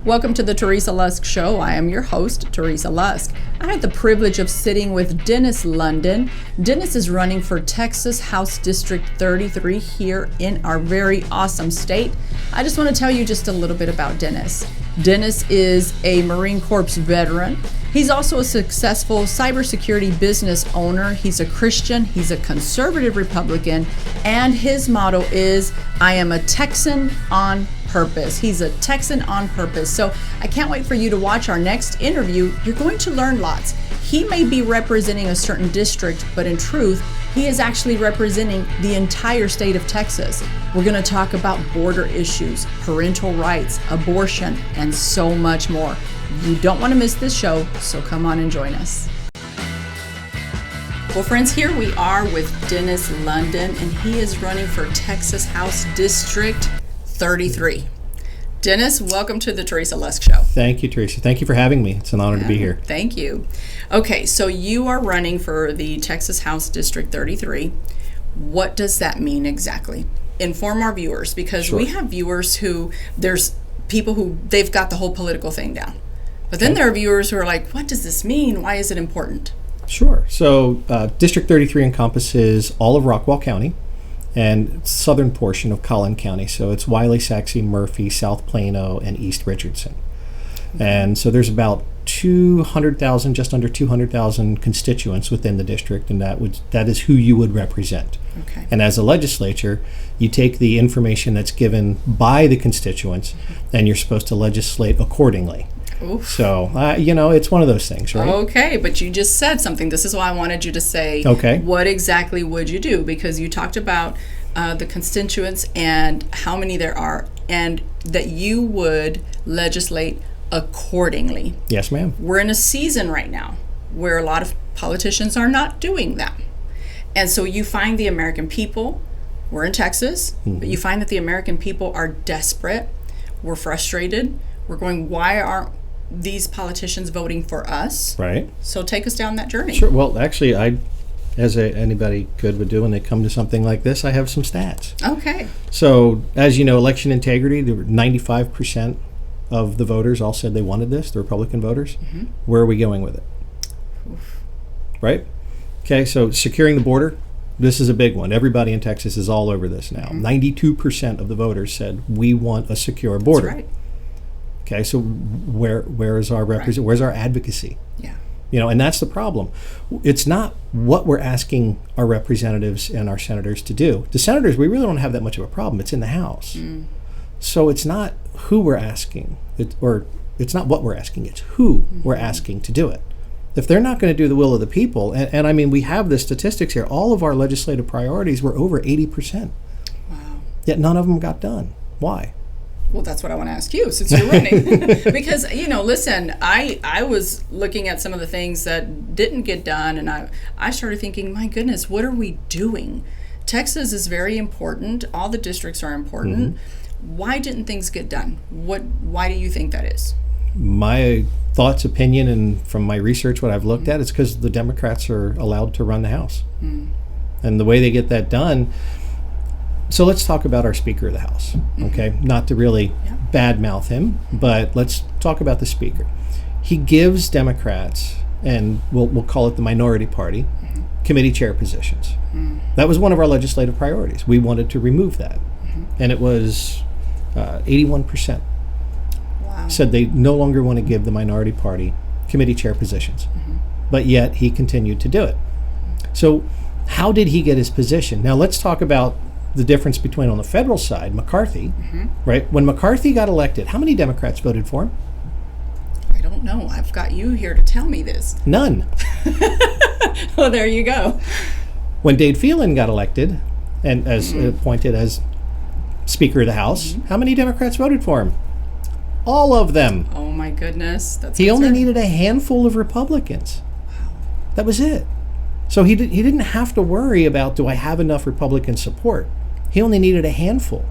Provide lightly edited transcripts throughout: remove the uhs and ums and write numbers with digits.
Welcome to the Teresa Lusk Show. I am your host, Teresa Lusk. I had the privilege of sitting with Dennis London. Dennis is running for Texas House District 33 here in our very awesome state. I just want to tell you just a little bit about Dennis. Dennis is a Marine Corps veteran. He's also a successful cybersecurity business owner. He's a Christian, he's a conservative Republican, and his motto is, I am a Texan on purpose. He's a Texan on purpose. So I can't wait for you to watch our next interview. You're going to learn lots. He may be representing a certain district, but in truth, he is actually representing the entire state of Texas. We're going to talk about border issues, parental rights, abortion, and so much more. You don't want to miss this show, so come on and join us. Well, friends, here we are with Dennis London, and he is running for Texas House District 33. Dennis, welcome to the Teresa Lusk Show. Thank you, Teresa. Thank you for having me. It's an honor to be here. Thank you. Okay, so you are running for the Texas House District 33. What does that mean exactly? Inform our viewers, because we have viewers who, there's people who, they've got the whole political thing down. But then there are viewers who are like, what does this mean? Why is it important? Sure. So District 33 encompasses all of Rockwall County and southern portion of Collin County. So it's Wiley, Saxe, Murphy, South Plano, and East Richardson. And so there's about 200,000, just under 200,000 constituents within the district, and that is who you would represent. Okay. And as a legislature, you take the information that's given by the constituents, and you're supposed to legislate accordingly. Oof. So, it's one of those things, right? Okay, but you just said something. This is why I wanted you to say, what exactly would you do? Because you talked about the constituents and how many there are, and that you would legislate accordingly. Yes, ma'am. We're in a season right now where a lot of politicians are not doing that. And so you find the American people, we're in Texas, but you find that the American people are desperate. We're frustrated. We're going, why aren't these politicians voting for us? Right. So take us down that journey. Sure. Well, actually, anybody good would do when they come to something like this, I have some stats. Okay. So, as you know, election integrity, there were 95% of the voters all said they wanted this, the Republican voters. Mm-hmm. Where are we going with it? Oof. Right? Okay, so securing the border, this is a big one. Everybody in Texas is all over this now. 92% of the voters said, we want a secure border. That's right. Okay, so where is our where's our advocacy? Yeah. And that's the problem. It's not what we're asking our representatives and our senators to do. The senators, we really don't have that much of a problem. It's in the House. So it's not who we're asking, it's not what we're asking, it's who we're asking to do it. If they're not going to do the will of the people, and I mean, we have the statistics here, all of our legislative priorities were over 80%. Wow. Yet none of them got done. Why? Well, that's what I want to ask you, since you're running. Because, listen, I was looking at some of the things that didn't get done, and I started thinking, my goodness, what are we doing? Texas is very important. All the districts are important. Why didn't things get done? Why do you think that is? My thoughts, opinion, and from my research, what I've looked at, is because the Democrats are allowed to run the House. And the way they get that done. So let's talk about our Speaker of the House, okay? Not to really badmouth him, but let's talk about the Speaker. He gives Democrats, and we'll call it the minority party, committee chair positions. That was one of our legislative priorities. We wanted to remove that. And it was 81% said they no longer want to give the minority party committee chair positions. But yet he continued to do it. So how did he get his position? Now let's talk about the difference between, on the federal side, McCarthy, right? When McCarthy got elected, how many Democrats voted for him? I don't know. I've got you here to tell me this. None. Well, there you go. When Dade Phelan got elected and appointed as Speaker of the House, how many Democrats voted for him? All of them. Oh my goodness. That's he only needed a handful of Republicans. Wow. That was it. So he didn't have to worry about, do I have enough Republican support? He only needed a handful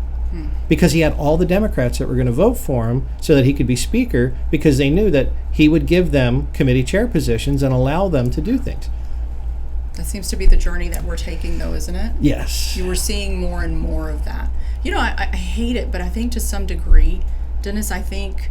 because he had all the Democrats that were going to vote for him so that he could be Speaker, because they knew that he would give them committee chair positions and allow them to do things. That seems to be the journey that we're taking, though, isn't it? Yes. You were seeing more and more of that. I hate it, but I think to some degree, Dennis, I think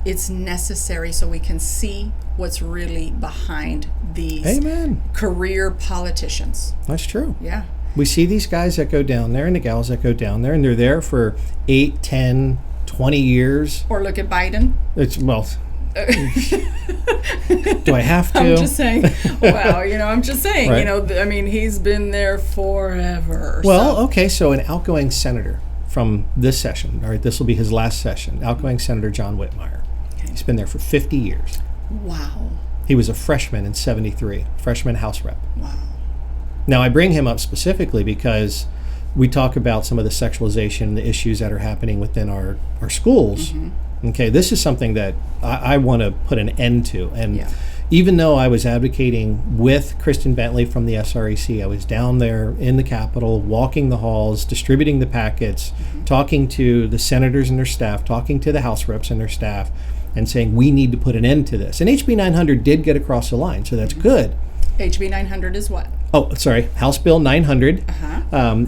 it's necessary so we can see what's really behind these Amen. career politicians. That's true. Yeah. We see these guys that go down there and the gals that go down there, and they're there for 8, 10, 20 years. Or look at Biden. It's, well, do I have to? I'm just saying. Wow, I'm just saying. Right. He's been there forever. Well, okay, so an outgoing senator from this session, all right, this will be his last session, outgoing Senator John Whitmire. Okay. He's been there for 50 years. Wow. He was a freshman in 73, freshman House rep. Wow. Now, I bring him up specifically because we talk about some of the sexualization, the issues that are happening within our schools. Mm-hmm. Okay, this is something that I want to put an end to. And even though I was advocating with Kristen Bentley from the SREC, I was down there in the Capitol, walking the halls, distributing the packets, talking to the senators and their staff, talking to the House reps and their staff, and saying we need to put an end to this. And HB 900 did get across the line, so that's good. HB 900 is what? Oh, sorry. House Bill 900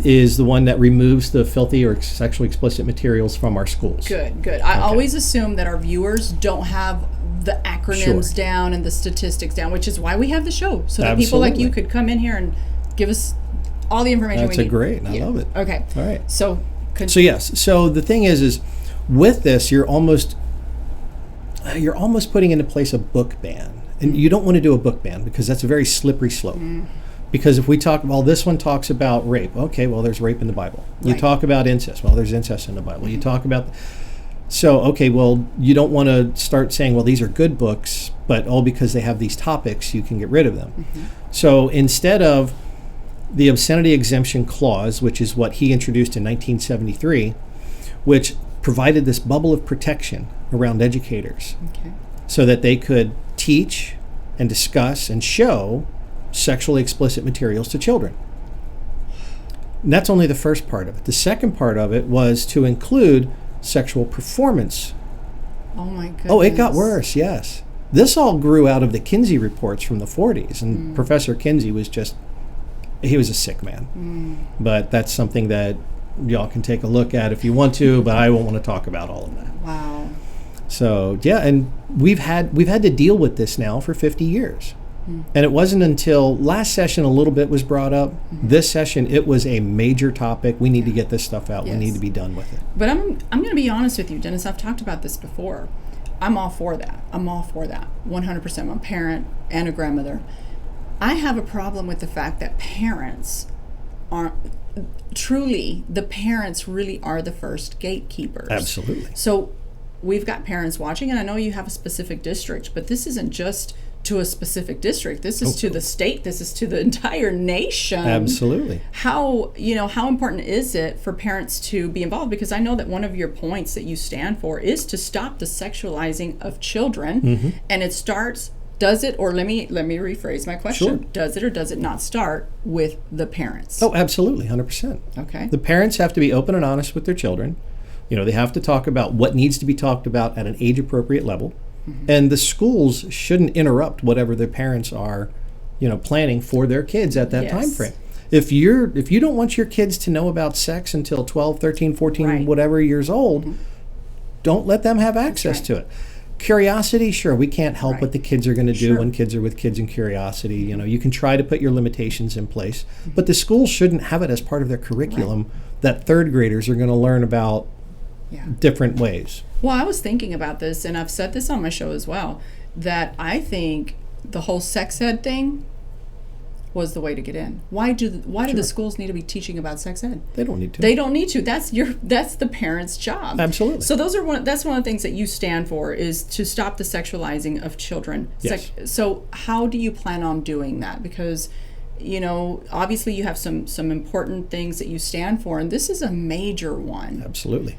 is the one that removes the filthy or sexually explicit materials from our schools. Good. I always assume that our viewers don't have the acronyms down and the statistics down, which is why we have the show, so that people like you could come in here and give us all the information we need. That's great. I love it. Okay. All right. So yes. So the thing is with this, you're almost putting into place a book ban. And you don't want to do a book ban because that's a very slippery slope. Because if we talk, well, this one talks about rape. Okay, well, there's rape in the Bible. You talk about incest. Well, there's incest in the Bible. You talk about... So, okay, well, you don't want to start saying, well, these are good books, but all because they have these topics, you can get rid of them. So instead of the obscenity exemption clause, which is what he introduced in 1973, which provided this bubble of protection around educators so that they could teach and discuss and show sexually explicit materials to children. And that's only the first part of it. The second part of it was to include sexual performance. Oh my goodness. Oh, it got worse, yes. This all grew out of the Kinsey reports from the 40s, and Professor Kinsey was he was a sick man. But that's something that y'all can take a look at if you want to, but I won't want to talk about all of that. Wow. So, and we've had to deal with this now for 50 years. And it wasn't until last session a little bit was brought up. This session, it was a major topic. We need to get this stuff out. We need to be done with it. But I'm going to be honest with you, Dennis. I've talked about this before. I'm all for that. 100%. I'm a parent and a grandmother. I have a problem with the fact that parents aren't truly, the parents really are the first gatekeepers. Absolutely. So we've got parents watching, and I know you have a specific district, but this isn't just to a specific district. This is to the state. This is to the entire nation. Absolutely. How important is it for parents to be involved? Because I know that one of your points that you stand for is to stop the sexualizing of children. And it starts, let me rephrase my question. Sure. Does it or does it not start with the parents? Oh, absolutely. 100%. Okay. The parents have to be open and honest with their children. They have to talk about what needs to be talked about at an age-appropriate level. And the schools shouldn't interrupt whatever their parents are, planning for their kids at that time frame. If you don't want your kids to know about sex until 12, 13, 14, whatever years old, don't let them have access to it. Curiosity, sure, we can't help what the kids are going to do when kids are with kids and curiosity. You can try to put your limitations in place, but the schools shouldn't have it as part of their curriculum that third graders are going to learn about different ways. Well, I was thinking about this, and I've said this on my show as well, that I think the whole sex ed thing was the way to get in. Why do the schools need to be teaching about sex ed? They don't need to. They don't need to. That's the parents' job. Absolutely. So that's one of the things that you stand for, is to stop the sexualizing of children. Yes. So how do you plan on doing that? Because obviously you have some important things that you stand for, and this is a major one. Absolutely.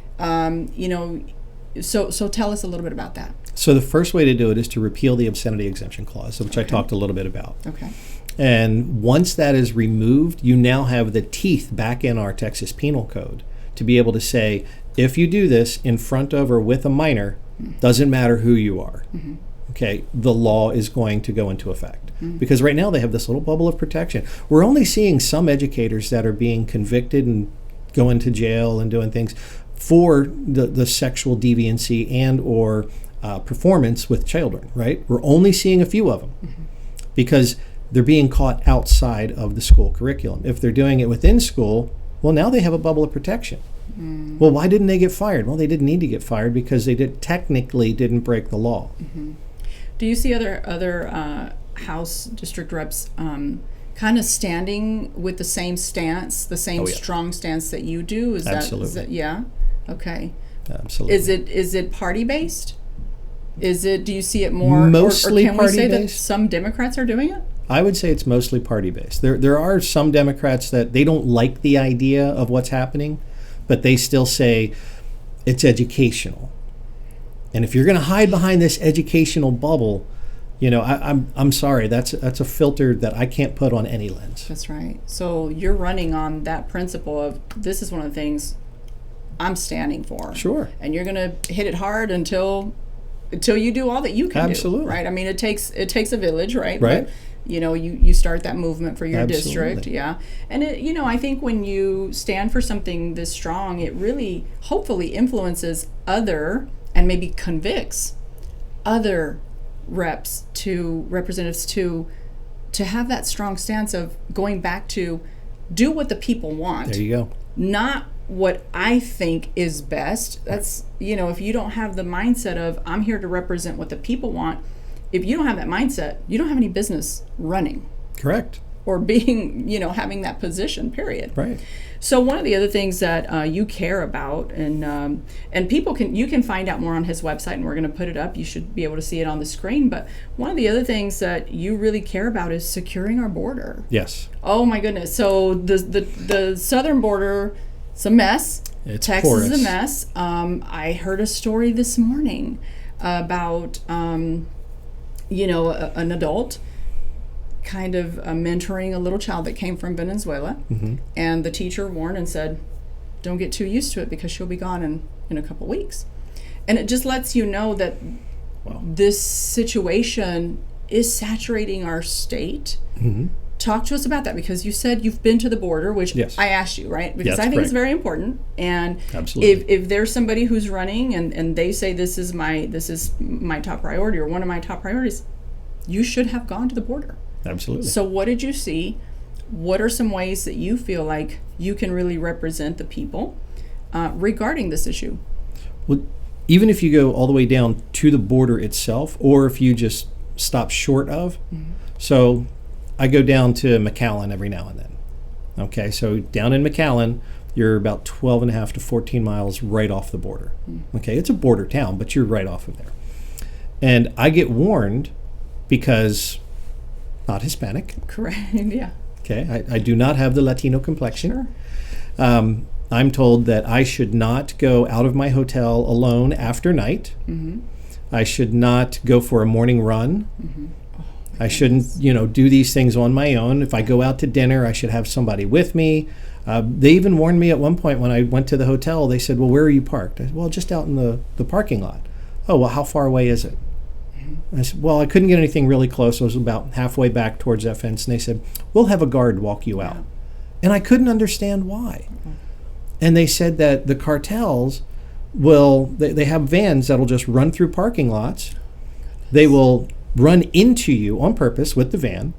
So tell us a little bit about that. So the first way to do it is to repeal the obscenity exemption clause, which I talked a little bit about. Okay. And once that is removed, you now have the teeth back in our Texas Penal Code to be able to say, if you do this in front of or with a minor, doesn't matter who you are. Okay, the law is going to go into effect. Because right now they have this little bubble of protection. We're only seeing some educators that are being convicted and going to jail and doing things for the sexual deviancy and or performance with children, right? We're only seeing a few of them because they're being caught outside of the school curriculum. If they're doing it within school, well, now they have a bubble of protection. Well, why didn't they get fired? Well, they didn't need to get fired because they technically didn't break the law. Do you see other House district reps kind of standing with the same stance, the same strong stance that you do? Absolutely. Yeah? Okay. Absolutely. Is it party based? Do you see it more mostly or can party we say based? That some Democrats are doing it? I would say it's mostly party based. There are some Democrats that they don't like the idea of what's happening, but they still say it's educational. And if you're going to hide behind this educational bubble, I'm sorry, that's a filter that I can't put on any lens. That's right. So you're running on that principle of this is one of the things I'm standing for. Sure. And you're going to hit it hard until you do all that you can Absolutely. do. Right. I mean, it takes a village, right? Right. But, you start that movement for your Absolutely. district. Yeah. And I think when you stand for something this strong, it really hopefully influences and maybe convicts other representatives to have that strong stance of going back to do what the people want. There you go. Not what I think is best. That's, if you don't have the mindset of I'm here to represent what the people want, if you don't have that mindset, you don't have any business running. Correct. Or being, having that position, period. Right. So one of the other things that you care about, and you can find out more on his website, and we're going to put it up. You should be able to see it on the screen. But one of the other things that you really care about is securing our border. Yes. Oh my goodness! So the southern border, it's a mess. It's Texas porous. is a mess. I heard a story this morning about an adult kind of mentoring a little child that came from Venezuela, and the teacher warned and said, don't get too used to it because she'll be gone in a couple weeks. And it just lets you know that this situation is saturating our state. Talk to us about that, because you said you've been to the border, which yes. I asked you, right? Because Yes, I think correct. it's very important. And Absolutely. if there's somebody who's running and they say this is my top priority or one of my top priorities, you should have gone to the border. Absolutely. So what did you see? What are some ways that you feel like you can really represent the people regarding this issue? Well, even if you go all the way down to the border itself, or if you just stop short of, so I go down to McAllen every now and then. Okay, so down in McAllen, you're about 12 and a half to 14 miles right off the border. Okay, it's a border town, but you're right off of there. And I get warned because not Hispanic. Correct, yeah. Okay, I do not have the Latino complexion. Sure. I'm told that I should not go out of my hotel alone after night. I should not go for a morning run. I shouldn't, do these things on my own. If I go out to dinner, I should have somebody with me. They even warned me at one point when I went to the hotel. They said, well, where are you parked? I said, well, just out in the parking lot. Oh, well, how far away is it? I said, well, I couldn't get anything really close. I was about halfway back towards that fence. And they said, we'll have a guard walk you out. And I couldn't understand why. And they said that the cartels they have vans that'll just run through parking lots. They will run into you on purpose with the van.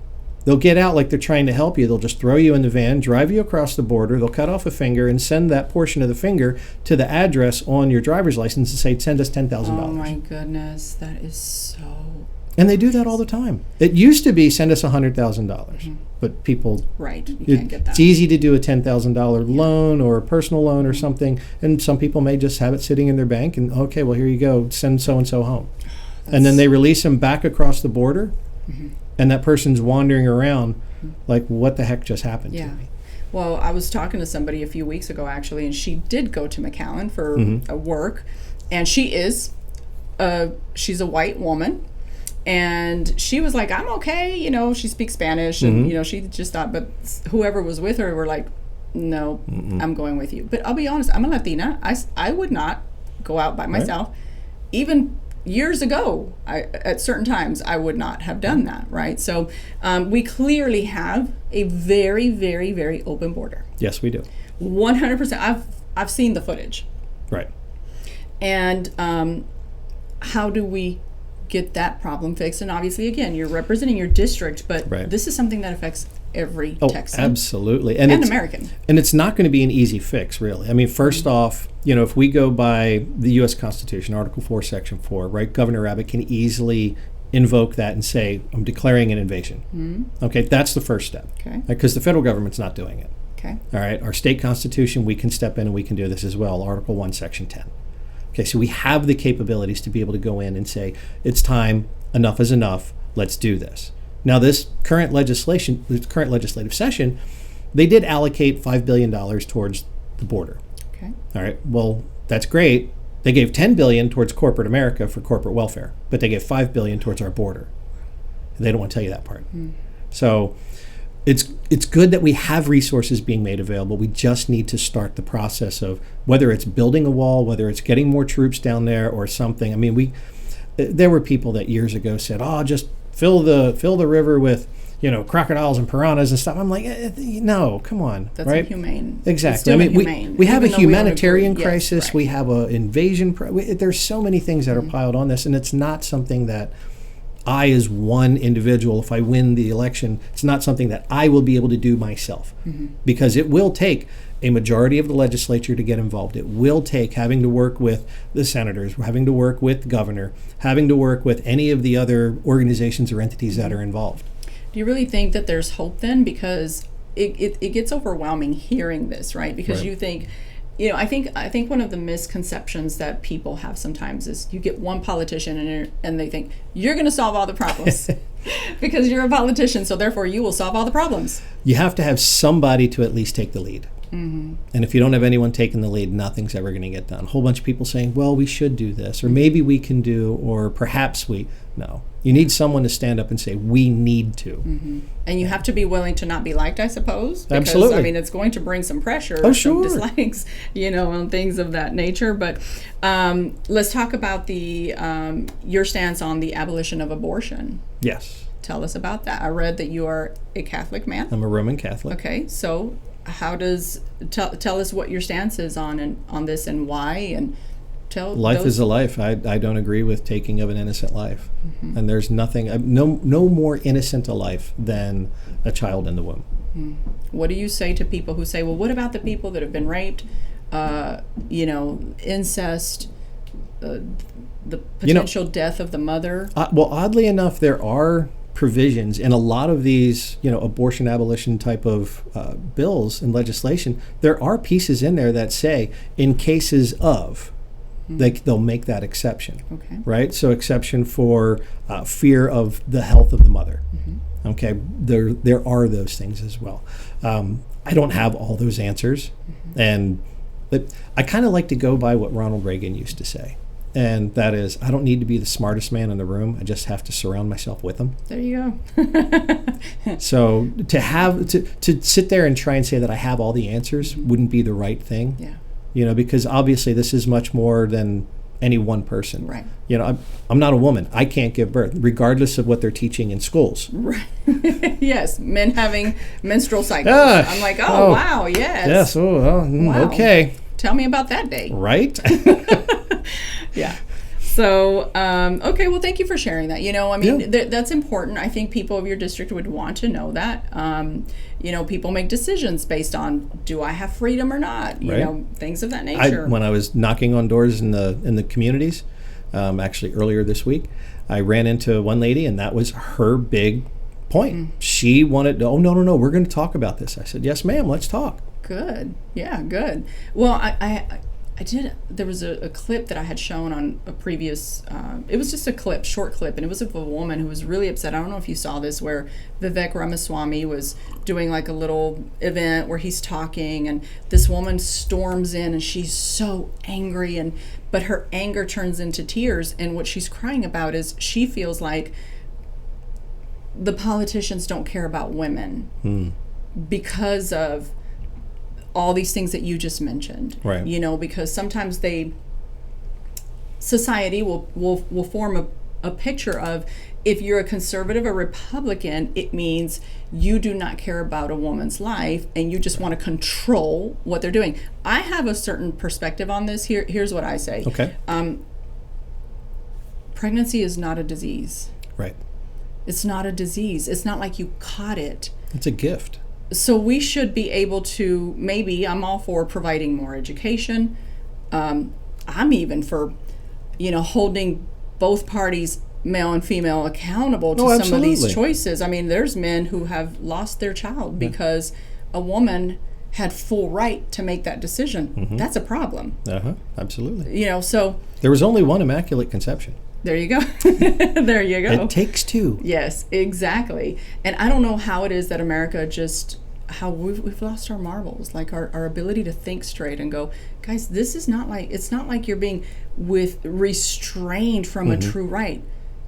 They'll get out like they're trying to help you. They'll just throw you in the van, drive you across the border. They'll cut off a finger and send that portion of the finger to the address on your driver's license and say, send us $10,000. Oh my goodness, that is so... And they do that all the time. It used to be send us $100,000, but people... Right, you can't get that. It's easy to do a $10,000 loan or a personal loan or something, and some people may just have it sitting in their bank and, okay, well, here you go, send so-and-so home. And then they release them back across the border, and that person's wandering around like, what the heck just happened to me? Well, I was talking to somebody a few weeks ago, actually, and she did go to McAllen for work, and she's a white woman, and she was like, I'm okay, she speaks Spanish, and, she just thought, but whoever was with her were like, no, I'm going with you. But I'll be honest, I'm a Latina. I would not go out by myself. Even years ago, at certain times, I would not have done that, right? So we clearly have a very, very, very open border. Yes, we do. 100%. I've seen the footage. Right. And how do we get that problem fixed? And obviously, again, you're representing your district, but this is something that affects every Texan. Absolutely. And American. And it's not going to be an easy fix, really. I mean, first off, if we go by the U.S. Constitution, Article 4, Section 4, right, Governor Abbott can easily invoke that and say, I'm declaring an invasion. Okay, that's the first step. Okay. Because the federal government's not doing it. Okay. All right, our state constitution, we can step in and we can do this as well, Article 1, Section 10. Okay, so we have the capabilities to be able to go in and say, it's time, enough is enough, let's do this. Now, this current legislative session, they did allocate $5 billion towards the border. Okay. All right, well, that's great. They gave $10 billion towards corporate America for corporate welfare, but they gave $5 billion towards our border. They don't want to tell you that part. So it's good that we have resources being made available. We just need to start the process of whether it's building a wall, whether it's getting more troops down there or something. I mean, there were people that years ago said, just fill the river with crocodiles and piranhas and stuff. I'm like, no, come on. That's right? inhumane. Exactly. I mean, we have a humanitarian crisis. We have an invasion. There's so many things that are piled on this, and it's not something that I, as one individual, if I win the election, it's not something that I will be able to do myself, because it will take a majority of the legislature to get involved. It will take having to work with the senators, having to work with the governor, having to work with any of the other organizations or entities that are involved. Do you really think that there's hope then? Because it gets overwhelming hearing this, right? Because you think, I think one of the misconceptions that people have sometimes is you get one politician and they think you're going to solve all the problems because you're a politician, so therefore you will solve all the problems. You have to have somebody to at least take the lead. And if you don't have anyone taking the lead, nothing's ever going to get done. A whole bunch of people saying, well, we should do this, or maybe we can do, or perhaps no. You need someone to stand up and say, we need to. And you have to be willing to not be liked, I suppose. Because, Absolutely. I mean, it's going to bring some pressure, some dislikes, and things of that nature. But let's talk about your stance on the abolition of abortion. Yes. Tell us about that. I read that you are a Catholic man. I'm a Roman Catholic. Okay, so tell us what your stance is on this and why, and life is a life. I don't agree with taking of an innocent life, and there's nothing no more innocent a life than a child in the womb. What do you say to people who say, well, what about the people that have been raped, incest, the potential death of the mother? Well, oddly enough, there are provisions in a lot of these, abortion abolition type of bills and legislation. There are pieces in there that say, in cases of, they'll make that exception. Okay. Right? So exception for fear of the health of the mother. Okay. There are those things as well. I don't have all those answers, but I kind of like to go by what Ronald Reagan used to say. And that is, I don't need to be the smartest man in the room. I just have to surround myself with them. There you go. So to sit there and try and say that I have all the answers wouldn't be the right thing. Yeah. Because obviously this is much more than any one person. Right. I'm not a woman. I can't give birth, regardless of what they're teaching in schools. Right. Yes, men having menstrual cycles. I'm like, wow, yes. Yes. Wow. Okay. Tell me about that day. Right. Yeah. So, okay, well, thank you for sharing that. That's important. I think people of your district would want to know that. People make decisions based on, do I have freedom or not? Things of that nature. When I was knocking on doors in the communities, actually earlier this week, I ran into one lady, and that was her big point. She wanted, no, we're going to talk about this. I said, yes, ma'am, let's talk. Good. Yeah, good. Well, I did. There was a clip that I had shown on a previous. It was just a short clip, and it was of a woman who was really upset. I don't know if you saw this, where Vivek Ramaswamy was doing like a little event where he's talking, and this woman storms in, and she's so angry, but her anger turns into tears, and what she's crying about is she feels like the politicians don't care about women because of all these things that you just mentioned. Right. Because sometimes society will form a picture of, if you're a conservative or Republican, it means you do not care about a woman's life and you just want to control what they're doing. I have a certain perspective on this. Here's what I say. Okay. pregnancy is not a disease. Right. It's not a disease. It's not like you caught it. It's a gift. So we should be able to, maybe I'm all for providing more education. I'm even for, holding both parties, male and female, accountable to some of these choices. I mean, there's men who have lost their child because a woman had full right to make that decision. Mm-hmm. That's a problem. Absolutely. So there was only one immaculate conception. There you go. There you go. It takes two. Yes, exactly. And I don't know how it is that America how we've lost our marbles, like our ability to think straight and go, guys, this is not like, it's not like you're being restrained from a true right.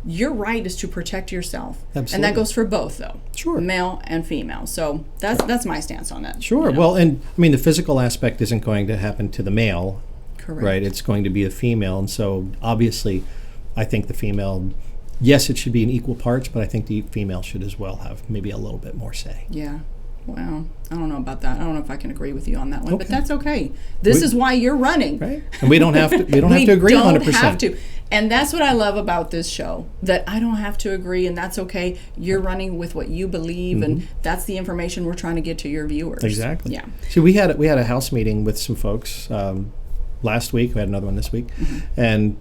Your right is to protect yourself. Absolutely. And that goes for both, though. Sure. Male and female. So that's my stance on that. Sure. Well, and I mean, the physical aspect isn't going to happen to the male. Correct. Right? It's going to be the female. And so obviously, I think the female, yes, it should be in equal parts, but I think the female should as well have maybe a little bit more say. Yeah. Well, I don't know about that. I don't know if I can agree with you on that one, but that's okay. This is why you're running. Right. And we don't have to we don't have to agree 100%. We don't have to. And that's what I love about this show, that I don't have to agree, and that's okay. You're running with what you believe, and that's the information we're trying to get to your viewers. Exactly. Yeah. So we had a house meeting with some folks last week. We had another one this week. And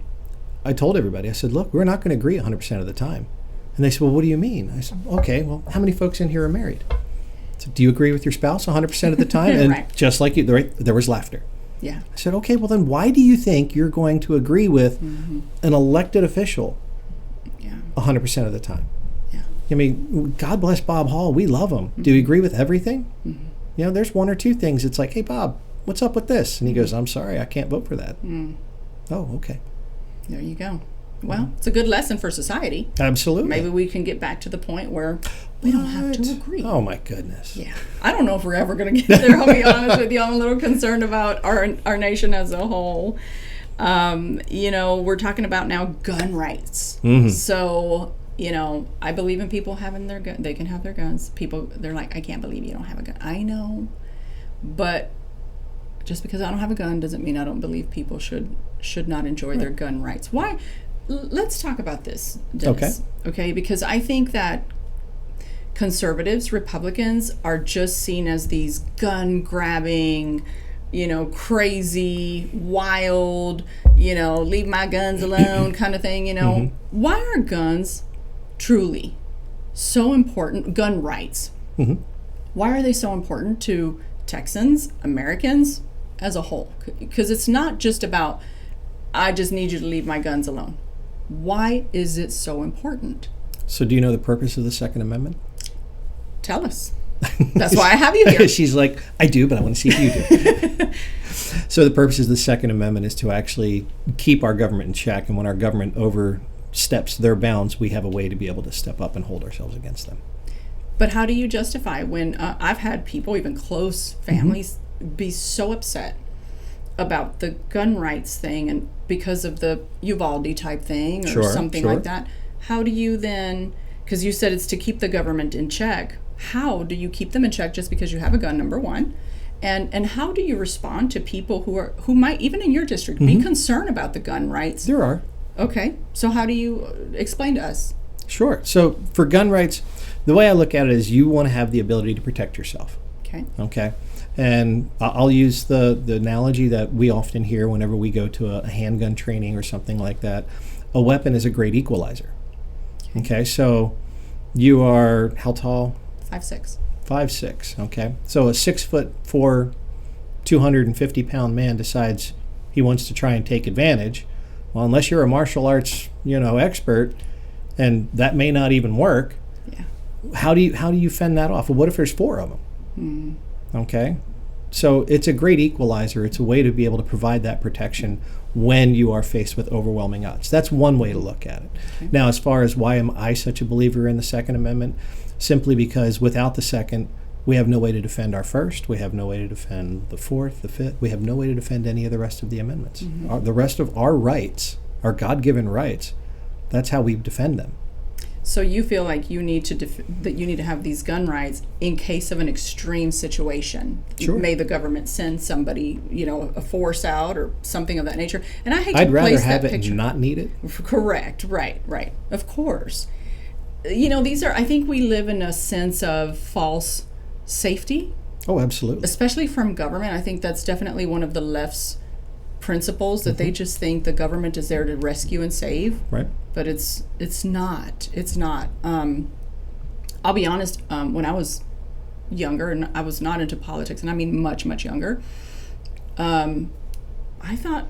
I told everybody, I said, look, we're not going to agree 100% of the time. And they said, well, what do you mean? I said, okay, well, how many folks in here are married? So do you agree with your spouse 100% of the time? And right. Just like you, there was laughter. Yeah. I said, okay, well then why do you think you're going to agree with an elected official 100% of the time? Yeah. I mean, God bless Bob Hall. We love him. Do you agree with everything? There's one or two things. It's like, hey, Bob, what's up with this? And he goes, I'm sorry, I can't vote for that. Oh, okay. There you go. Well, it's a good lesson for society. Absolutely. Maybe we can get back to the point where we don't have to agree. Oh, my goodness. Yeah. I don't know if we're ever going to get there, I'll be honest with you. I'm a little concerned about our nation as a whole. We're talking about now gun rights. So, I believe in people having their gun. They can have their guns. People, they're like, I can't believe you don't have a gun. I know. But just because I don't have a gun doesn't mean I don't believe people should not enjoy their gun rights. Why? Let's talk about this, Dennis. Okay, because I think that conservatives, Republicans, are just seen as these gun-grabbing, crazy, wild, leave my guns alone kind of thing, Why are guns truly so important, gun rights? Why are they so important to Texans, Americans as a whole? Because it's not just about, I just need you to leave my guns alone. Why is it so important? So do you know the purpose of the Second Amendment? Tell us. That's why I have you here. She's like, I do, but I want to see if you do. So the purpose of the Second Amendment is to actually keep our government in check. And when our government oversteps their bounds, we have a way to be able to step up and hold ourselves against them. But how do you justify when I've had people, even close families, be so upset about the gun rights thing and because of the Uvalde type thing or something like that? How do you then, because you said it's to keep the government in check, how do you keep them in check just because you have a gun, number one? And how do you respond to people who might, even in your district, be concerned about the gun rights? There are. Okay. So how do you explain to us? Sure. So for gun rights, the way I look at it is you want to have the ability to protect yourself. Okay. And I'll use the analogy that we often hear whenever we go to a handgun training or something like that. A weapon is a great equalizer. Okay. So you are how tall? 5'6". 5'6". Okay. So a 6'4", 250-pound man decides he wants to try and take advantage. Well, unless you're a martial arts, expert, and that may not even work. Yeah. How do you fend that off? Well, what if there's 4 of them? Okay. So it's a great equalizer. It's a way to be able to provide that protection when you are faced with overwhelming odds. That's one way to look at it. Okay. Now, as far as why am I such a believer in the Second Amendment? Simply because without the Second, we have no way to defend our First. We have no way to defend the Fourth, the Fifth. We have no way to defend any of the rest of the amendments. Mm-hmm. The rest of our rights, our God-given rights, that's how we defend them. So you feel like you need to that you need to have these gun rights in case of an extreme situation. Sure. May the government send somebody, a force out or something of that nature. And I hate I'd to rather place have that it picture. and not need it. Correct. Right. Of course. These are. I think we live in a sense of false safety. Oh, absolutely. Especially from government. I think that's definitely one of the left's principles, that they just think the government is there to rescue and save. Right. But it's not. I'll be honest, when I was younger and I was not into politics, and I mean much, much younger, I thought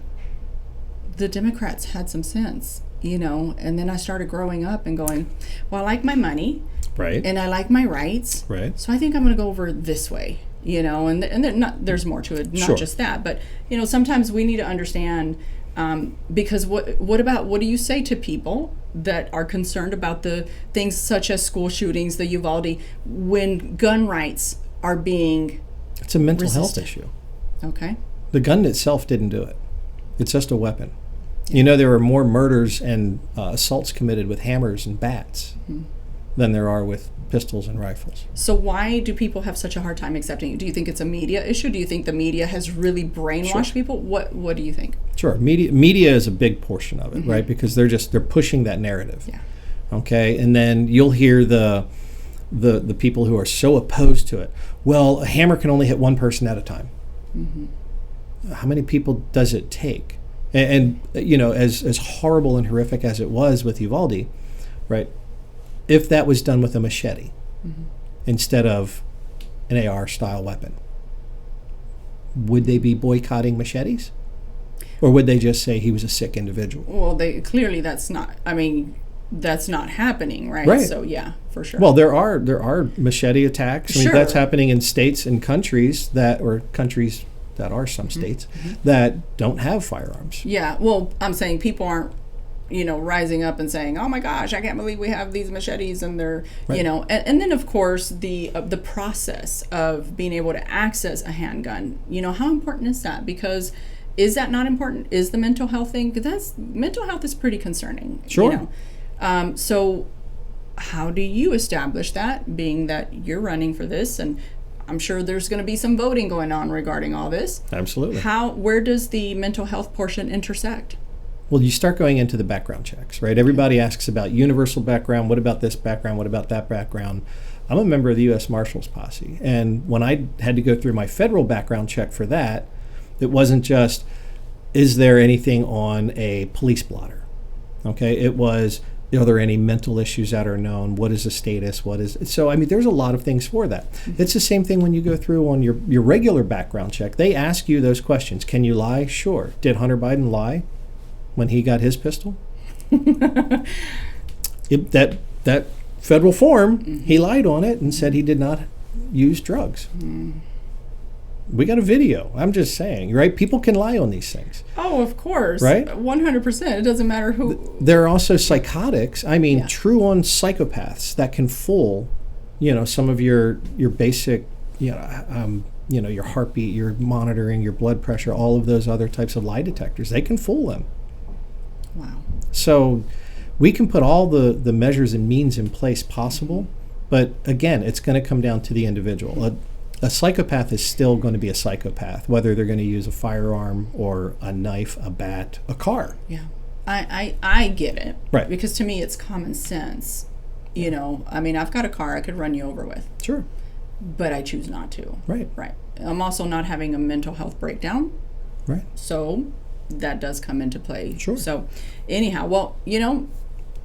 the Democrats had some sense, and then I started growing up and going, well, I like my money. Right. And I like my rights. Right. So I think I'm going to go over this way, and there's more to it, not Sure. just that. But, sometimes we need to understand, because what do you say to people that are concerned about the things such as school shootings, the Uvalde, when gun rights are being It's a mental resisted? health issue. Okay. The gun itself didn't do it. It's just a weapon. There were more murders and assaults committed with hammers and bats than there are with pistols and rifles. So why do people have such a hard time accepting it? Do you think it's a media issue? Do you think the media has really brainwashed Sure. people? What do you think? Sure. Media is a big portion of it, right? Because they're pushing that narrative. Yeah. Okay. And then you'll hear the people who are so opposed to it. Well, a hammer can only hit one person at a time. How many people does it take? And as horrible and horrific as it was with Uvalde, right? If that was done with a machete instead of an AR style weapon, would they be boycotting machetes? Or would they just say he was a sick individual? Well, that's not happening, right? Right. So yeah, for sure. Well, there are machete attacks. I mean, Sure. that's happening in states and countries that are some states that don't have firearms. yeah. Well, I'm saying people aren't, rising up and saying, "Oh my gosh, I can't believe we have these machetes," and they're, Right. and then of course the process of being able to access a handgun. How important is that? Because is that not important? Is the mental health thing? Because mental health is pretty concerning. Sure. So how do you establish that, being that you're running for this, and I'm sure there's going to be some voting going on regarding all this. Absolutely. Where does the mental health portion intersect? Well, you start going into the background checks, right? Everybody asks about universal background. What about this background? What about that background? I'm a member of the U.S. Marshals Posse. And when I had to go through my federal background check for that, it wasn't just, is there anything on a police blotter? Okay, it was, are there any mental issues that are known? What is the status? So, there's a lot of things for that. It's the same thing when you go through on your regular background check. They ask you those questions. Can you lie? Sure. Did Hunter Biden lie when he got his pistol? That federal form, he lied on it and said he did not use drugs. We got a video. I'm just saying, right? People can lie on these things. Oh, of course. Right? 100%. It doesn't matter who. There are also psychotics. Yeah. True-on psychopaths that can fool, some of your basic, your heartbeat, your monitoring, your blood pressure, all of those other types of lie detectors. They can fool them. Wow. So we can put all the measures and means in place possible, but again, it's going to come down to the individual. A psychopath is still going to be a psychopath, whether they're going to use a firearm or a knife, a bat, a car. Yeah. I get it. Right. Because to me, it's common sense. I've got a car I could run you over with. Sure. But I choose not to. Right. Right. I'm also not having a mental health breakdown. Right. So that does come into play. Sure. So anyhow, well,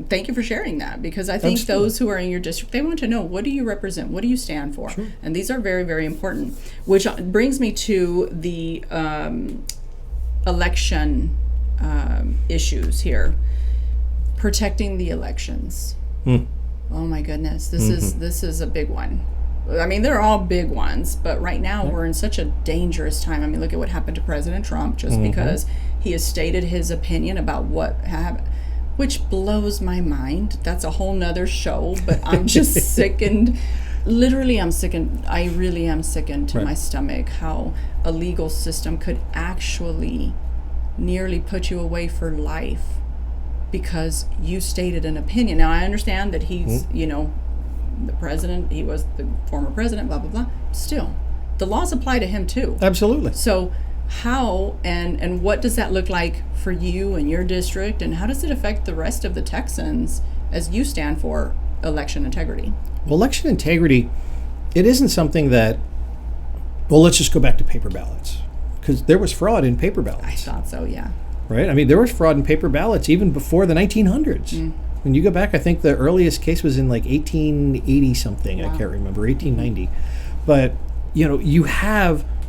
thank you for sharing that, because I think Absolutely. those who are in your district, they want to know, what do you represent? What do you stand for? Sure. And these are very, very important, which brings me to the election issues here. Protecting the elections. Oh my goodness. This is a big one. They're all big ones, but right now we're in such a dangerous time. Look at what happened to President Trump just because he has stated his opinion about what happened, which blows my mind. That's a whole nother show, but I'm just sickened. Literally, I'm sickened. I really am sickened to my stomach how a legal system could actually nearly put you away for life because you stated an opinion. Now, I understand that he's, the president, he was the former president, blah, blah, blah. Still, the laws apply to him too. Absolutely. So how and what does that look like for you and your district, and how does it affect the rest of the Texans as you stand for election integrity? Well, election integrity, it isn't something that, well, let's just go back to paper ballots, because there was fraud in paper ballots. I thought so, yeah. Right? I mean, there was fraud in paper ballots even before the 1900s. When you go back, I think the earliest case was in like 1880 something. Wow. I can't remember, 1890. But,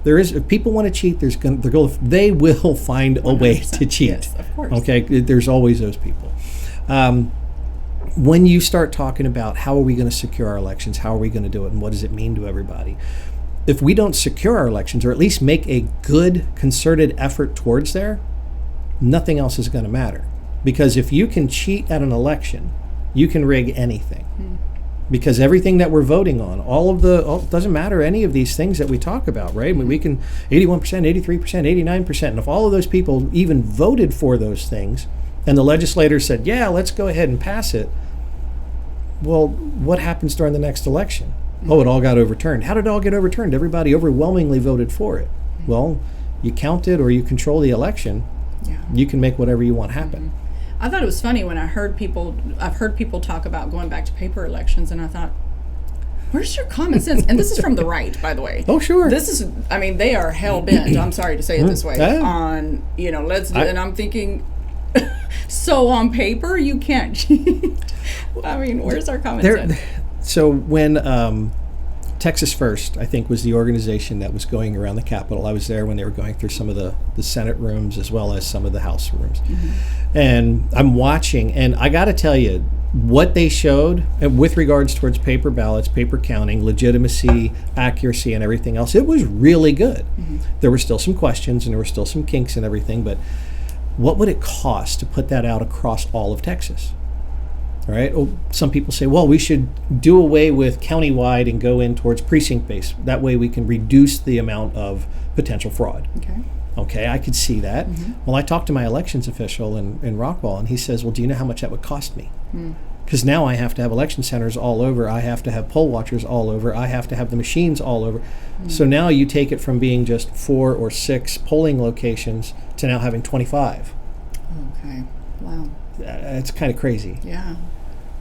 if people want to cheat, they will find a way to cheat. Yes, of course. Okay, there's always those people. When you start talking about how are we going to secure our elections, how are we going to do it, and what does it mean to everybody? If we don't secure our elections, or at least make a good concerted effort towards there, nothing else is going to matter. Because if you can cheat at an election, you can rig anything. Because everything that we're voting on, doesn't matter any of these things that we talk about, right? I mean, we can 81%, 83%, 89%, and if all of those people even voted for those things, and the legislators said, yeah, let's go ahead and pass it, well, what happens during the next election? Oh, it all got overturned. How did it all get overturned? Everybody overwhelmingly voted for it. Well, you count it or you control the election, you can make whatever you want happen. I thought it was funny when I've heard people talk about going back to paper elections, and I thought, where's your common sense? And this is from the right, by the way. Oh, sure. They are hell-bent, I'm sorry to say it this way, on, and I'm thinking, so on paper, you can't cheat. I mean, where's our common sense? So when Texas First, I think, was the organization that was going around the Capitol. I was there when they were going through some of the Senate rooms as well as some of the House rooms. And I'm watching, and I got to tell you, what they showed with regards towards paper ballots, paper counting, legitimacy, accuracy, and everything else, it was really good. There were still some questions and there were still some kinks and everything, but what would it cost to put that out across all of Texas? All right. Well, some people say, well, we should do away with countywide and go in towards precinct-based. That way we can reduce the amount of potential fraud. Okay, I could see that. Well, I talked to my elections official in Rockwall, and he says, well, do you know how much that would cost me? Because now I have to have election centers all over. I have to have poll watchers all over. I have to have the machines all over. So now you take it from being just 4 or 6 polling locations to now having 25. Okay, wow. It's kind of crazy. Yeah.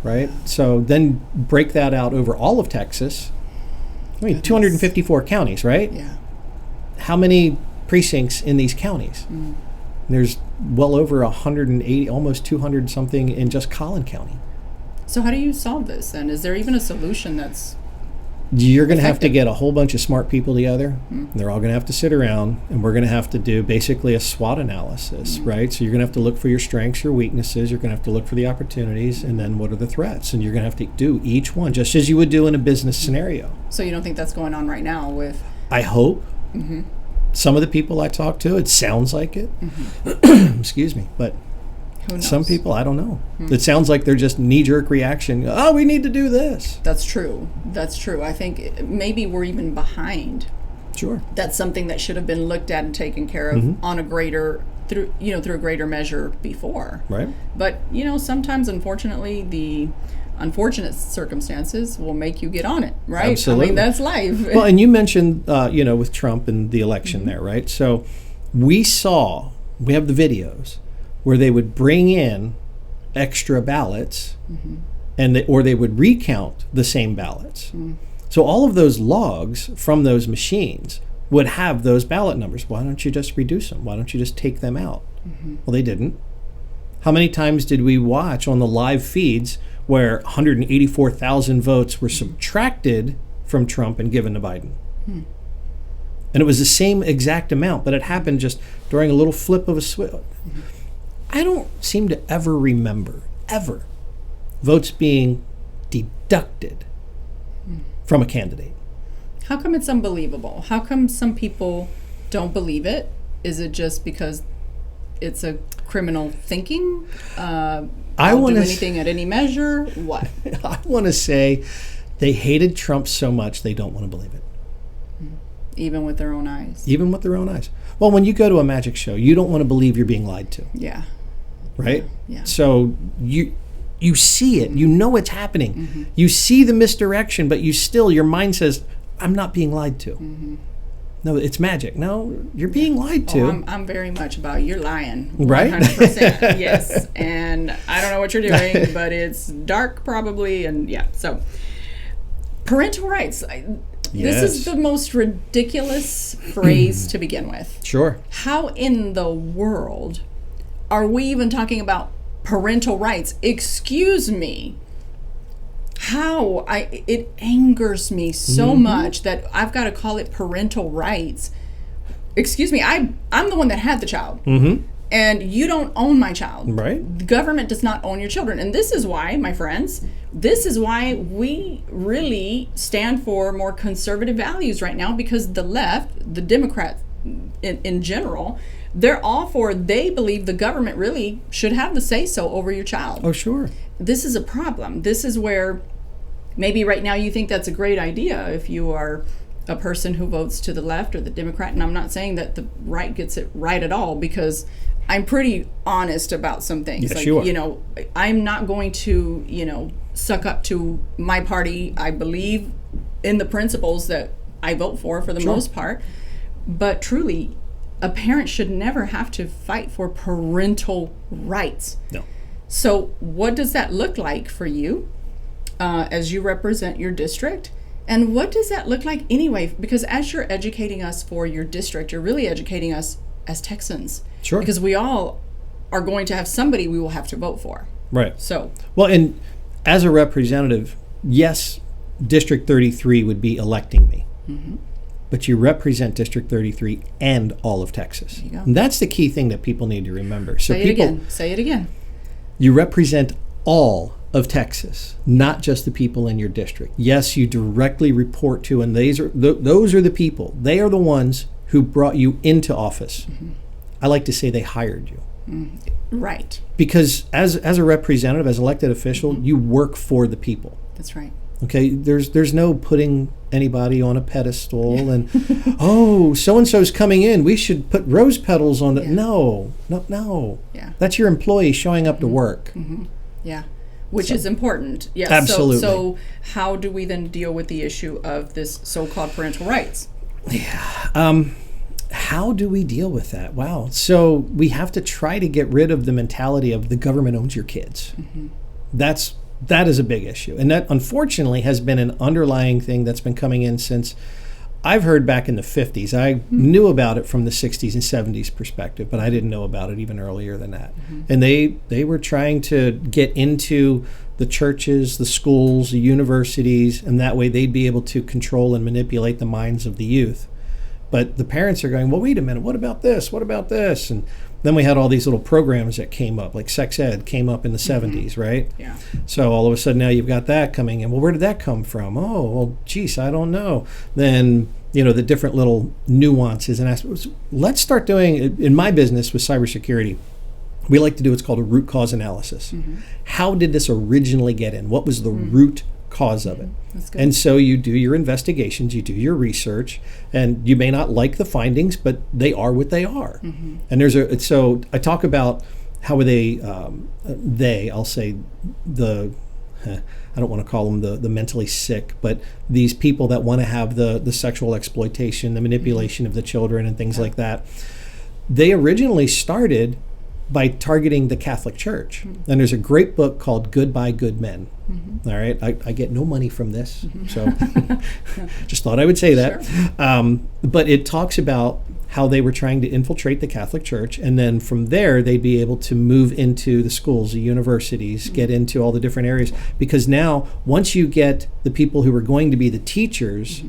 Right? So then break that out over all of Texas. I mean, 254 counties, right? Yeah. How many precincts in these counties? There's well over 180, almost 200 something in just Collin County. So how do you solve this then? Is there even a solution that's You're going to have to get a whole bunch of smart people together. They're all going to have to sit around, and we're going to have to do basically a SWOT analysis, right? So you're going to have to look for your strengths, your weaknesses. You're going to have to look for the opportunities, and then what are the threats? And you're going to have to do each one, just as you would do in a business scenario. So you don't think that's going on right now with... I hope. Some of the people I talk to, it sounds like it. Excuse me. But who knows? Some people, I don't know. It sounds like they're just knee-jerk reaction. Oh, we need to do this. That's true. That's true. I think maybe we're even behind. Sure. That's something that should have been looked at and taken care of on a greater, through a greater measure before. Right. But, sometimes, unfortunately, the unfortunate circumstances will make you get on it, right? Absolutely. I mean, that's life. Well, and you mentioned, with Trump and the election there, right? So we have the videos where they would bring in extra ballots or they would recount the same ballots. So all of those logs from those machines would have those ballot numbers. Why don't you just reduce them? Why don't you just take them out? Well, they didn't. How many times did we watch on the live feeds where 184,000 votes were subtracted from Trump and given to Biden? And it was the same exact amount, but it happened just during a little flip of a switch. I don't seem to ever remember, votes being deducted from a candidate. How come it's unbelievable? How come some people don't believe it? Is it just because it's a criminal thinking? I'll do anything at any measure? What? I want to say they hated Trump so much they don't want to believe it. Even with their own eyes? Even with their own eyes. Well, when you go to a magic show, you don't want to believe you're being lied to. Yeah. right? Yeah. So you see it, you know it's happening. You see the misdirection, but your mind says, I'm not being lied to. No, it's magic. No, you're being lied to. Oh, I'm very much about you're lying. 100%. Right? Yes. And I don't know what you're doing, but it's dark probably. And yeah. So parental rights. This is the most ridiculous phrase to begin with. Sure. How in the world are we even talking about parental rights? Excuse me. How it angers me so much that I've got to call it parental rights. Excuse me, I'm the one that had the child, and you don't own my child. Right. The government does not own your children, and this is why, my friends, this is why we really stand for more conservative values right now, because the left, the Democrats in general, they're all for, they believe the government really should have the say-so over your child. Oh, sure. This is a problem. This is where maybe right now you think that's a great idea if you are a person who votes to the left or the Democrat. And I'm not saying that the right gets it right at all, because I'm pretty honest about some things. Yes, you are. You know, I'm not going to, suck up to my party. I believe in the principles that I vote for the most part. But truly, a parent should never have to fight for parental rights. No. So what does that look like for you as you represent your district? And what does that look like anyway? Because as you're educating us for your district, you're really educating us as Texans. Sure. Because we all are going to have somebody we will have to vote for. Right. So. Well, and as a representative, yes, District 33 would be electing me. But you represent District 33 and all of Texas. There you go. And that's the key thing that people need to remember. So Say it again. You represent all of Texas, not just the people in your district. Yes, you directly report to, and those are the people. They are the ones who brought you into office. I like to say they hired you. Right. Because as a representative, as elected official, you work for the people. That's right. Okay, there's no putting anybody on a pedestal and, oh, so-and-so's coming in, we should put rose petals on it. No. Yeah. That's your employee showing up to work. Yeah. Which is important. Yes. Absolutely. So how do we then deal with the issue of this so-called parental rights? Yeah. How do we deal with that? Wow. So we have to try to get rid of the mentality of the government owns your kids. That is a big issue. And that, unfortunately, has been an underlying thing that's been coming in since I've heard back in the 50s. I knew about it from the 60s and 70s perspective, but I didn't know about it even earlier than that. And they were trying to get into the churches, the schools, the universities, and that way they'd be able to control and manipulate the minds of the youth. But the parents are going, well, wait a minute, what about this? What about this? And then we had all these little programs that came up, like sex ed came up in the 70s, right? Yeah. So all of a sudden now you've got that coming in. Well, where did that come from? Oh, well, geez, I don't know. Then, the different little nuances and aspects. Let's start doing, in my business with cybersecurity, we like to do what's called a root cause analysis. How did this originally get in? What was the root cause of it? That's good. And so you do your investigations, you do your research, and you may not like the findings, but they are what they are. And so I talk about how I'll say I don't want to call them the mentally sick, but these people that want to have the sexual exploitation, the manipulation of the children and things like that, they originally started by targeting the Catholic Church. And there's a great book called Goodbye Good Men. All right, I get no money from this, so just thought I would say that. Sure. But it talks about how they were trying to infiltrate the Catholic Church, and then from there they'd be able to move into the schools, the universities, get into all the different areas. Because now, once you get the people who are going to be the teachers,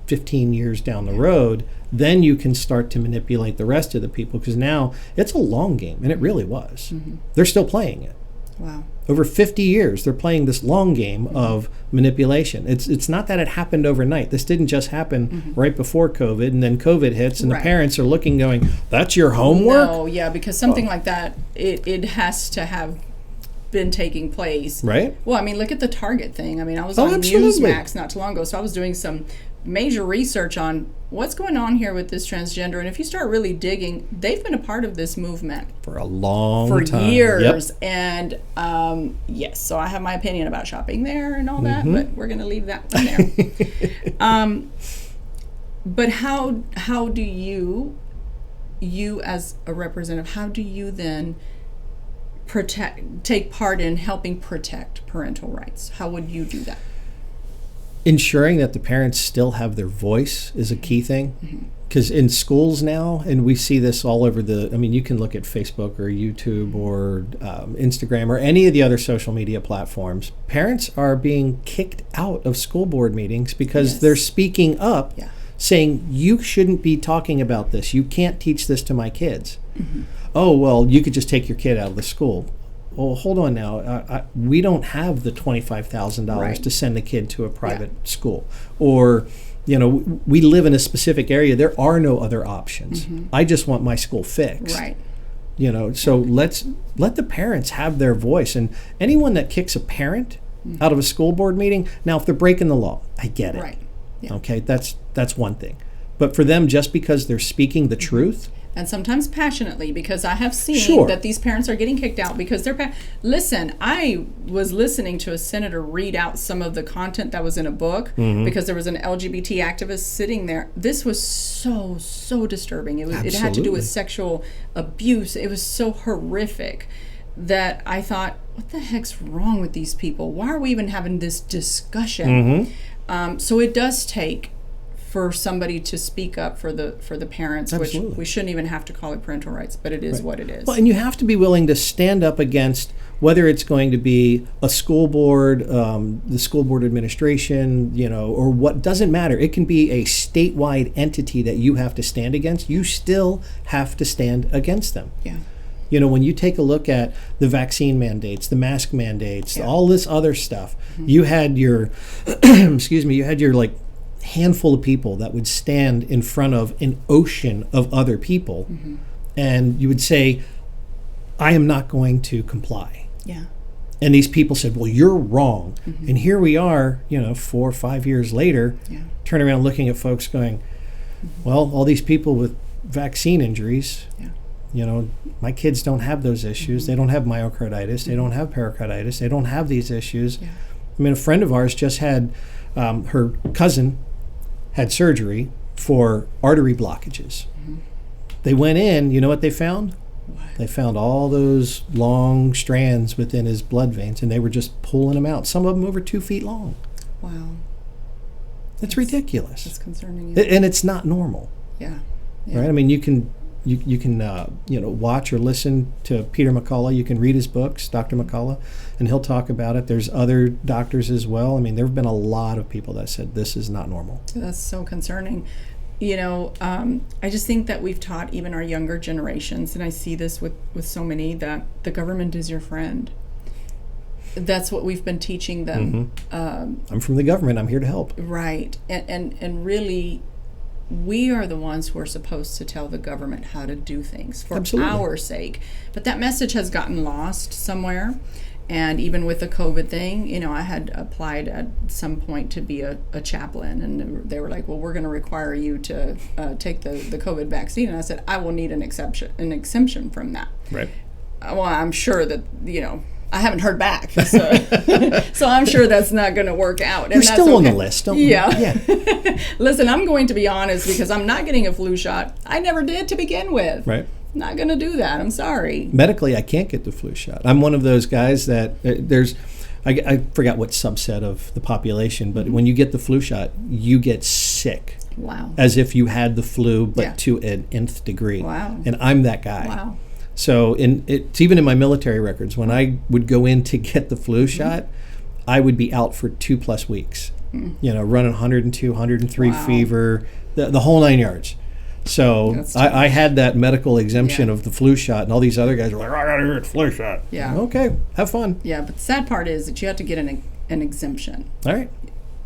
15 years down the road, then you can start to manipulate the rest of the people, because now it's a long game, and it really was. They're still playing it. Wow. Over 50 years, they're playing this long game of manipulation. It's not that it happened overnight. This didn't just happen right before COVID, and then COVID hits, and the parents are looking going, that's your homework? No, yeah, because something like that, it has to have been taking place. Right. Well, I mean, look at the Target thing. I mean, I was Oh, on absolutely. Newsmax not too long ago, so I was doing some major research on what's going on here with this transgender. And if you start really digging, they've been a part of this movement For a long for time. years. Yep. And yes, so I have my opinion about shopping there and all that, Mm-hmm. but we're going to leave that one there. But how do you as a representative, how do you then take part in helping protect parental rights? How would you do that? Ensuring that the parents still have their voice is a key thing. Because in schools now, and we see this all over you can look at Facebook or YouTube or Instagram or any of the other social media platforms. Parents are being kicked out of school board meetings because they're speaking up, saying, you shouldn't be talking about this. You can't teach this to my kids. Oh, well, you could just take your kid out of the school. Well, hold on now. We don't have the $25,000 to send a kid to a private school. Or, we live in a specific area. There are no other options. I just want my school fixed. Right. So let the parents have their voice. And anyone that kicks a parent out of a school board meeting, now if they're breaking the law, I get it. Right. Yeah. Okay, that's one thing. But for them, just because they're speaking the truth, and sometimes passionately, because I have seen that these parents are getting kicked out because they're listen, I was listening to a senator read out some of the content that was in a book because there was an LGBT activist sitting there. This was so disturbing. It had to do with sexual abuse. It was so horrific that I thought, what the heck's wrong with these people? Why are we even having this discussion? So it does take for somebody to speak up for the parents, which we shouldn't even have to call it parental rights, but it is what it is. Well, and you have to be willing to stand up against whether it's going to be a school board, the school board administration, or what, doesn't matter. It can be a statewide entity that you have to stand against. You still have to stand against them. Yeah. When you take a look at the vaccine mandates, the mask mandates, all this other stuff, you had your, you had your handful of people that would stand in front of an ocean of other people, and you would say, I am not going to comply. Yeah. And these people said, well, you're wrong. And here we are, 4 or 5 years later, turn around looking at folks going, well, all these people with vaccine injuries, my kids don't have those issues. They don't have myocarditis. They don't have pericarditis. They don't have these issues. A friend of ours just had, her cousin had surgery for artery blockages. They went in, you know what they found? They found all those long strands within his blood veins, and they were just pulling them out, some of them over 2 feet long. Wow. That's ridiculous. That's concerning. And it's not normal. Yeah. Right? You can watch or listen to Peter McCullough. You can read his books, Dr. McCullough, and he'll talk about it. There's other doctors as well. There have been a lot of people that said this is not normal. That's so concerning. I just think that we've taught even our younger generations, and I see this with so many, that the government is your friend. That's what we've been teaching them. I'm from the government. I'm here to help. Right. And really, we are the ones who are supposed to tell the government how to do things for our sake. But that message has gotten lost somewhere. And even with the COVID thing, I had applied at some point to be a chaplain, and they were like, well, we're going to require you to take the COVID vaccine. And I said, I will need an exemption from that. Right. Well, I'm sure that, I haven't heard back, so, so I'm sure that's not going to work out. You're still on the list, don't you? Yeah. Listen, I'm going to be honest, because I'm not getting a flu shot. I never did to begin with. Right. Not going to do that. I'm sorry. Medically, I can't get the flu shot. I'm one of those guys that I forgot what subset of the population, but when you get the flu shot, you get sick. Wow. As if you had the flu, but to an nth degree. Wow. And I'm that guy. Wow. So it's even in my military records, when I would go in to get the flu shot, I would be out for 2+ weeks, running 102, 103 fever, the whole 9 yards. So I had that medical exemption of the flu shot, and all these other guys were like, I gotta get the flu shot. Yeah. Okay, have fun. Yeah, but the sad part is that you have to get an exemption. All right.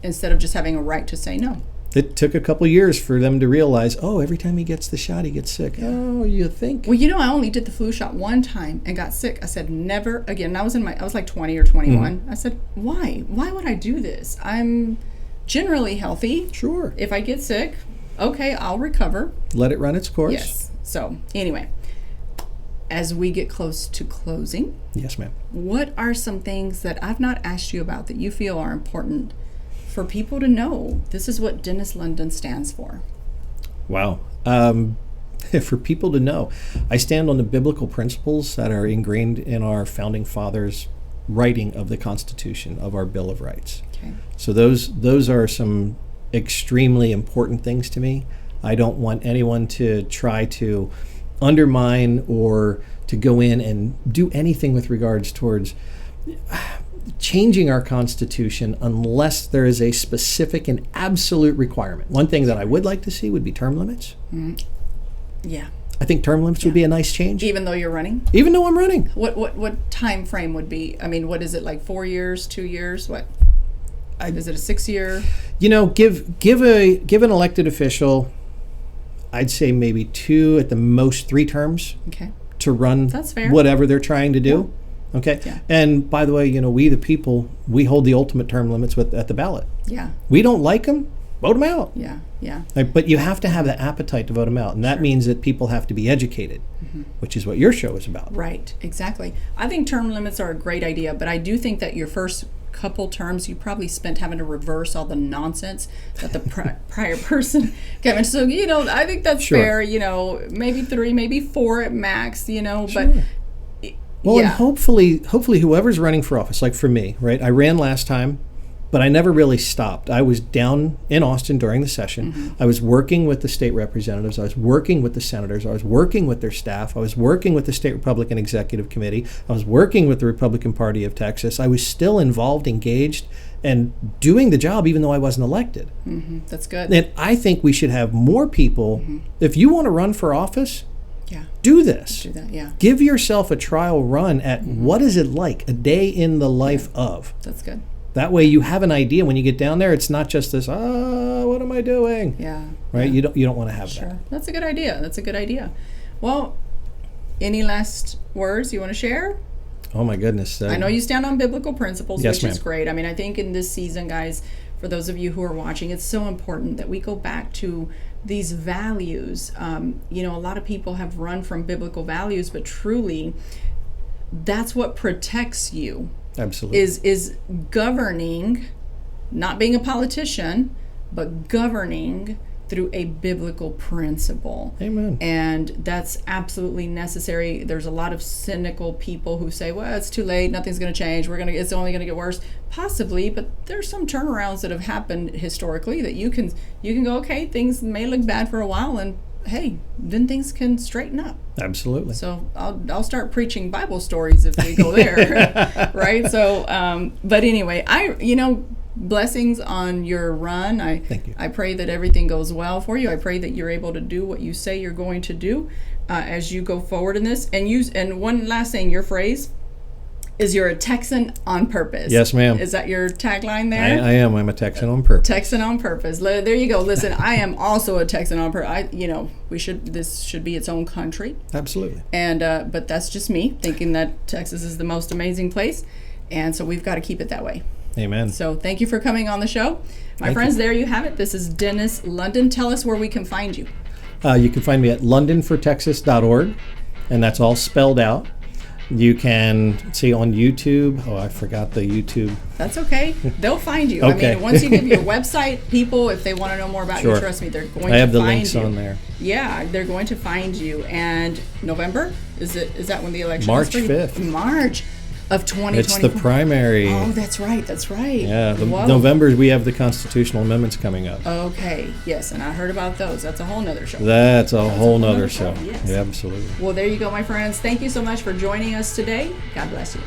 Instead of just having a right to say no. It took a couple years for them to realize, oh, every time he gets the shot, he gets sick. Yeah. Oh, you think? Well, I only did the flu shot one time and got sick. I said, never again. And I was like 20 or 21. I said, why? Why would I do this? I'm generally healthy. Sure. If I get sick, okay, I'll recover. Let it run its course. Yes. So anyway, as we get close to closing. Yes, ma'am. What are some things that I've not asked you about that you feel are important for people to know? This is what Dennis London stands for. Wow. For people to know, I stand on the biblical principles that are ingrained in our founding fathers' writing of the Constitution, of our Bill of Rights. Okay. So those are some extremely important things to me. I don't want anyone to try to undermine or to go in and do anything with regards towards changing our Constitution unless there is a specific and absolute requirement. One thing that I would like to see would be term limits. Yeah. I think term limits would be a nice change. Even though you're running? Even though I'm running. What time frame would be? I mean, what is it, like 4 years, 2 years? What? Is it a 6-year? Give an elected official, I'd say maybe 2 at the most 3 terms. Okay. To run That's fair. Whatever they're trying to do. Yeah. Okay. Yeah. And by the way, we the people, we hold the ultimate term limits at the ballot. Yeah. We don't like them, vote them out. Yeah. Yeah. But you have to have the appetite to vote them out, and that means that people have to be educated, which is what your show is about. Right. Exactly. I think term limits are a great idea, but I do think that your first couple terms you probably spent having to reverse all the nonsense that the prior person came in. So I think that's fair. Maybe 3, maybe 4 at max. Sure. But. Well, and hopefully whoever's running for office, like for me, right? I ran last time, but I never really stopped. I was down in Austin during the session. I was working with the state representatives. I was working with the senators. I was working with their staff. I was working with the State Republican Executive Committee. I was working with the Republican Party of Texas. I was still involved, engaged, and doing the job even though I wasn't elected. That's good. And I think we should have more people. If you want to run for office, do this. Do that, yeah. Give yourself a trial run at what is it like, a day in the life of. That's good. That way you have an idea when you get down there. It's not just this, what am I doing? Yeah. Right? You don't want to have that. That's a good idea. Well, any last words you want to share? Oh my goodness. I know you stand on biblical principles, yes, which ma'am. is great. I mean, I think in this season, guys, for those of you who are watching, it's so important that we go back to these values. A lot of people have run from biblical values, but truly, that's what protects you. Absolutely. Is governing, not being a politician, but governing through a biblical principle. Amen. And that's absolutely necessary. There's a lot of cynical people who say, well, it's too late, nothing's going to change, it's only going to get worse. Possibly, but there's some turnarounds that have happened historically that you can go, okay, things may look bad for a while, and hey, then things can straighten up. Absolutely. So I'll start preaching Bible stories if we go there, right? So, but anyway, blessings on your run. Thank you. I pray that everything goes well for you. I pray that you're able to do what you say you're going to do as you go forward in this. And one last thing, your phrase is you're a Texan on purpose. Yes, ma'am. Is that your tagline there? I am. I'm a Texan on purpose. Texan on purpose. There you go. Listen, I am also a Texan on purpose. This should be its own country. Absolutely. And but that's just me thinking that Texas is the most amazing place, and so we've got to keep it that way. Amen. So thank you for coming on the show. My friends, there you have it. This is Dennis London. Tell us where we can find you. You can find me at londonfortexas.org, and that's all spelled out. You can see on YouTube. Oh, I forgot the YouTube. That's okay. They'll find you. Okay. I mean, once you give your website, people, if they want to know more about you, trust me, they're going to find you. I have the links on there. Yeah, they're going to find you. And November? Is that when the election March is? 5th. March of 2024. It's the primary. Oh, that's right. Yeah, November we have the constitutional amendments coming up. Okay, yes, and I heard about those. That's a whole nother show. That's a whole nother show. Yes. Yeah, absolutely. Well, there you go, my friends. Thank you so much for joining us today. God bless you.